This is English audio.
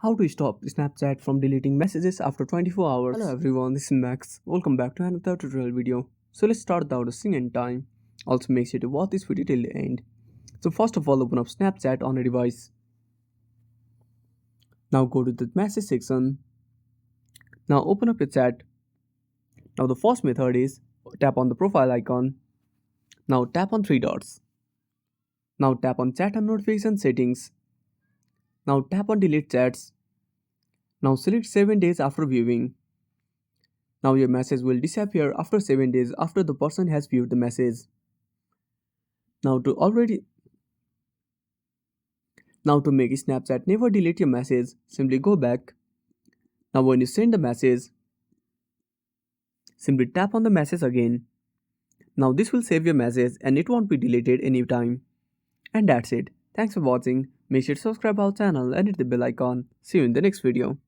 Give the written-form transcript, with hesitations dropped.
How to stop Snapchat from deleting messages after 24 hours. Hello everyone, this is Max. Welcome back to another tutorial video. So let's start without wasting any time. Also make sure to watch this video till the end. So first of all, open up Snapchat on a device. Now go to the message section. Now open up your chat. Now the first method is tap on the profile icon. Now tap on three dots. Now tap on chat and notification settings. Now tap on delete chats. Now select 7 days after viewing. Now your message will disappear after 7 days after the person has viewed the message. Now to already Now to make Snapchat never delete your message, simply go back. Now when you send the message, simply tap on the message again. Now this will save your message and it won't be deleted anytime. And that's it. Thanks for watching. Make sure to subscribe our channel and hit the bell icon. See you in the next video.